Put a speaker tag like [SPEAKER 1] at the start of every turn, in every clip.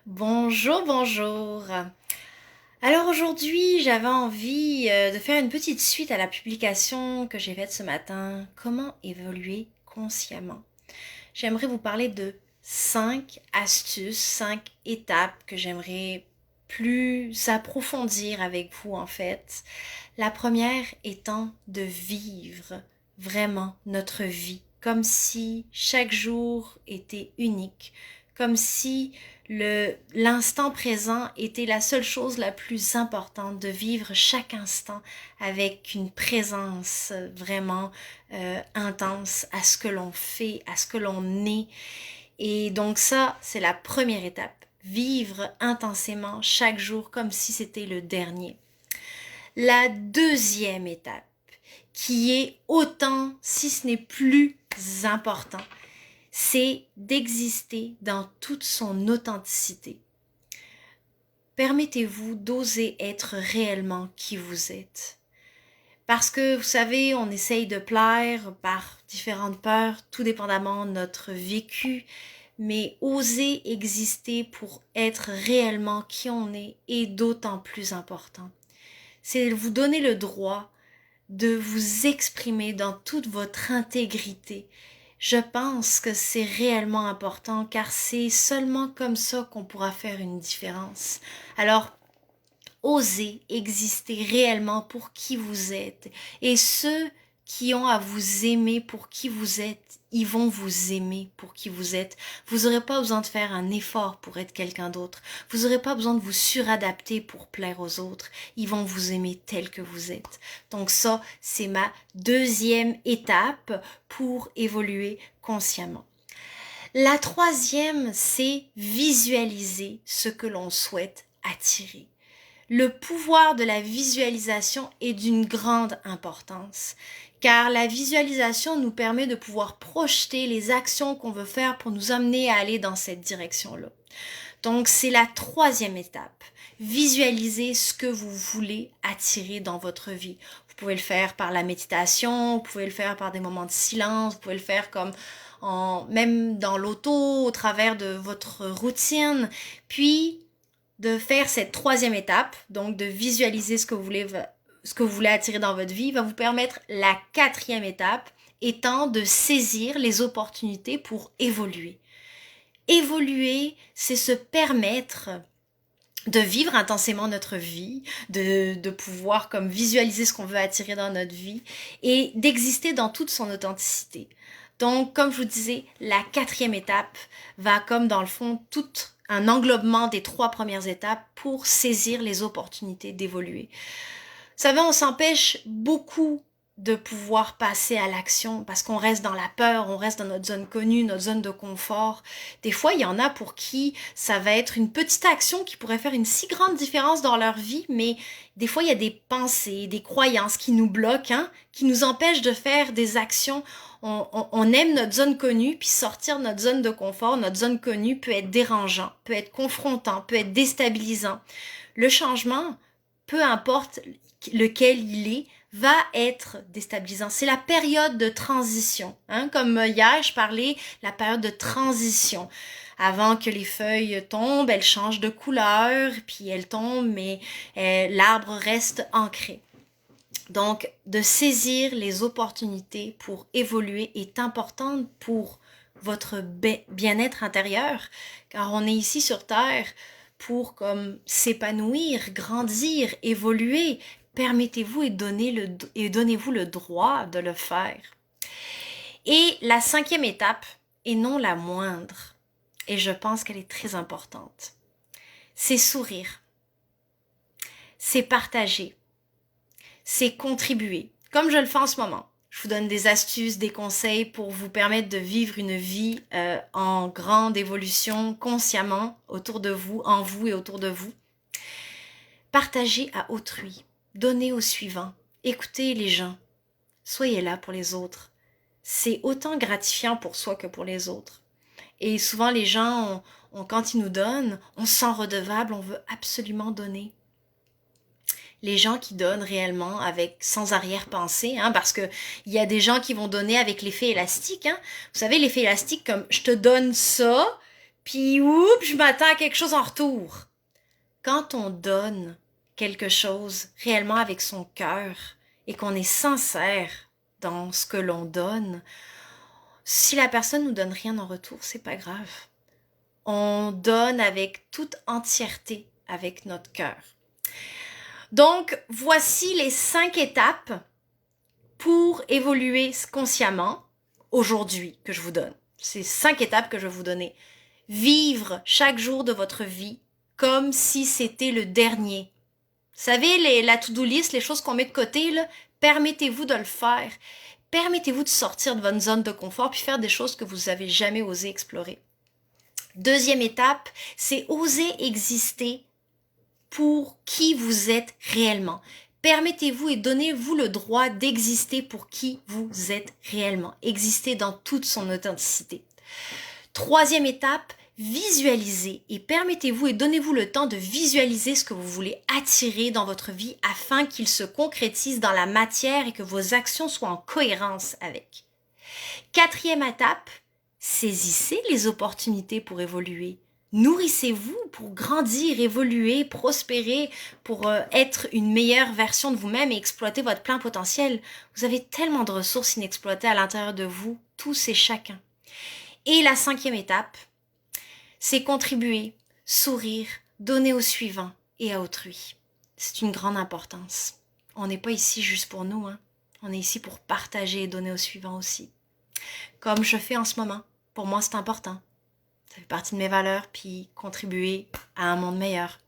[SPEAKER 1] Bonjour, bonjour. Alors aujourd'hui, j'avais envie de faire une petite suite à la publication que j'ai faite ce matin. Comment évoluer consciemment? J'aimerais vous parler de 5 astuces, 5 étapes que j'aimerais plus approfondir avec vous en fait. La première étant de vivre vraiment notre vie comme si chaque jour était unique, comme si l'instant présent était la seule chose la plus importante, de vivre chaque instant avec une présence vraiment intense à ce que l'on fait, à ce que l'on est. Et donc ça, c'est la première étape. Vivre intensément chaque jour comme si c'était le dernier. La deuxième étape, qui est autant, si ce n'est plus important, c'est d'exister dans toute son authenticité. Permettez-vous d'oser être réellement qui vous êtes. Parce que, vous savez, on essaye de plaire par différentes peurs, tout dépendamment de notre vécu, mais oser exister pour être réellement qui on est d'autant plus important. C'est vous donner le droit de vous exprimer dans toute votre intégrité. Je pense que c'est réellement important car c'est seulement comme ça qu'on pourra faire une différence. Alors, osez exister réellement pour qui vous êtes. Et ceux qui ont à vous aimer pour qui vous êtes, ils vont vous aimer pour qui vous êtes. Vous n'aurez pas besoin de faire un effort pour être quelqu'un d'autre. Vous n'aurez pas besoin de vous suradapter pour plaire aux autres. Ils vont vous aimer tel que vous êtes. Donc ça, c'est ma deuxième étape pour évoluer consciemment. La troisième, c'est visualiser ce que l'on souhaite attirer. Le pouvoir de la visualisation est d'une grande importance, car la visualisation nous permet de pouvoir projeter les actions qu'on veut faire pour nous amener à aller dans cette direction-là. Donc, c'est la troisième étape. Visualisez ce que vous voulez attirer dans votre vie. Vous pouvez le faire par la méditation, vous pouvez le faire par des moments de silence, vous pouvez le faire même dans l'auto, au travers de votre routine. Puis, de faire cette troisième étape, donc de visualiser ce que vous voulez attirer dans votre vie, va vous permettre la quatrième étape, étant de saisir les opportunités pour évoluer. Évoluer, c'est se permettre de vivre intensément notre vie, de pouvoir comme visualiser ce qu'on veut attirer dans notre vie et d'exister dans toute son authenticité. Donc, comme je vous disais, la quatrième étape va comme dans le fond tout un englobement des trois premières étapes pour saisir les opportunités d'évoluer. Vous savez, on s'empêche beaucoup de pouvoir passer à l'action parce qu'on reste dans la peur, on reste dans notre zone connue, notre zone de confort. Des fois, il y en a pour qui ça va être une petite action qui pourrait faire une si grande différence dans leur vie, mais des fois, il y a des pensées, des croyances qui nous bloquent, qui nous empêchent de faire des actions. On aime notre zone connue, puis sortir de notre zone de confort, notre zone connue peut être dérangeant, peut être confrontant, peut être déstabilisant. Le changement, peu importe lequel il est, va être déstabilisant. C'est la période de transition. Comme hier, je parlais la période de transition. Avant que les feuilles tombent, elles changent de couleur, puis elles tombent, mais l'arbre reste ancré. Donc, de saisir les opportunités pour évoluer est important pour votre bien-être intérieur, car on est ici sur Terre pour comme s'épanouir, grandir, évoluer. Permettez-vous et donnez-vous le droit de le faire. Et la cinquième étape, et non la moindre, et je pense qu'elle est très importante, c'est sourire, c'est partager, c'est contribuer, comme je le fais en ce moment. Je vous donne des astuces, des conseils pour vous permettre de vivre une vie en grande évolution consciemment autour de vous, en vous et autour de vous. Partagez à autrui, donnez au suivant, écoutez les gens, soyez là pour les autres. C'est autant gratifiant pour soi que pour les autres. Et souvent les gens, quand ils nous donnent, on se sent redevable, on veut absolument donner. Les gens qui donnent réellement sans arrière-pensée, parce que il y a des gens qui vont donner avec l'effet élastique. Vous savez, l'effet élastique, comme je te donne ça, puis oups, je m'attends à quelque chose en retour. Quand on donne quelque chose réellement avec son cœur et qu'on est sincère dans ce que l'on donne, si la personne nous donne rien en retour, c'est pas grave. On donne avec toute entièreté, avec notre cœur. Donc, voici les 5 étapes pour évoluer consciemment aujourd'hui que je vous donne. C'est 5 étapes que je vais vous donner. Vivre chaque jour de votre vie comme si c'était le dernier. Vous savez, la to-do list, les choses qu'on met de côté, là, permettez-vous de le faire. Permettez-vous de sortir de votre zone de confort puis faire des choses que vous n'avez jamais osé explorer. Deuxième étape, c'est oser exister pour qui vous êtes réellement. Permettez-vous et donnez-vous le droit d'exister pour qui vous êtes réellement. Existez dans toute son authenticité. Troisième étape, visualisez et permettez-vous et donnez-vous le temps de visualiser ce que vous voulez attirer dans votre vie afin qu'il se concrétise dans la matière et que vos actions soient en cohérence avec. Quatrième étape, saisissez les opportunités pour évoluer. Nourrissez-vous pour grandir, évoluer, prospérer, pour être une meilleure version de vous-même et exploiter votre plein potentiel. Vous avez tellement de ressources inexploitées à l'intérieur de vous, tous et chacun. Et la cinquième étape, c'est contribuer, sourire, donner au suivant et à autrui. C'est une grande importance. On n'est pas ici juste pour nous, hein. On est ici pour partager et donner au suivant aussi. Comme je fais en ce moment. Pour moi, c'est important. Ça fait partie de mes valeurs, puis contribuer à un monde meilleur.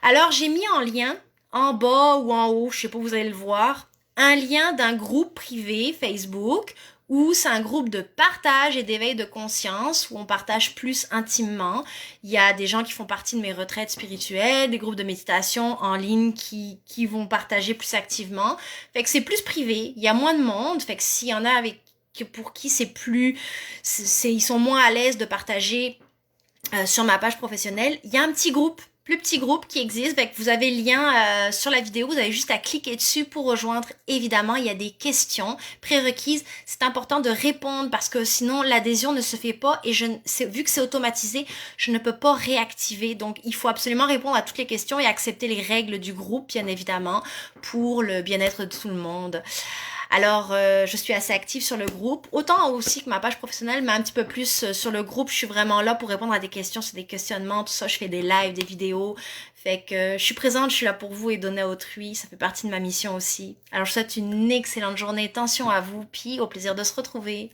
[SPEAKER 1] Alors, j'ai mis en lien, en bas ou en haut, je sais pas, vous allez le voir, un lien d'un groupe privé Facebook où c'est un groupe de partage et d'éveil de conscience où on partage plus intimement. Il y a des gens qui font partie de mes retraites spirituelles, des groupes de méditation en ligne qui vont partager plus activement. Fait que c'est plus privé, il y a moins de monde, fait que s'il y en a avec pour qui c'est plus, ils sont moins à l'aise de partager sur ma page professionnelle, il y a un petit groupe, plus petit groupe qui existe, fait que vous avez le lien sur la vidéo, vous avez juste à cliquer dessus pour rejoindre. Évidemment, il y a des questions prérequises, c'est important de répondre parce que sinon l'adhésion ne se fait pas et vu que c'est automatisé, je ne peux pas réactiver, donc il faut absolument répondre à toutes les questions et accepter les règles du groupe, bien évidemment, pour le bien-être de tout le monde. Alors, je suis assez active sur le groupe, autant aussi que ma page professionnelle, mais un petit peu plus sur le groupe. Je suis vraiment là pour répondre à des questions, sur des questionnements, tout ça. Je fais des lives, des vidéos. Fait que je suis présente, je suis là pour vous et donner à autrui. Ça fait partie de ma mission aussi. Alors, je vous souhaite une excellente journée. Attention à vous, puis au plaisir de se retrouver.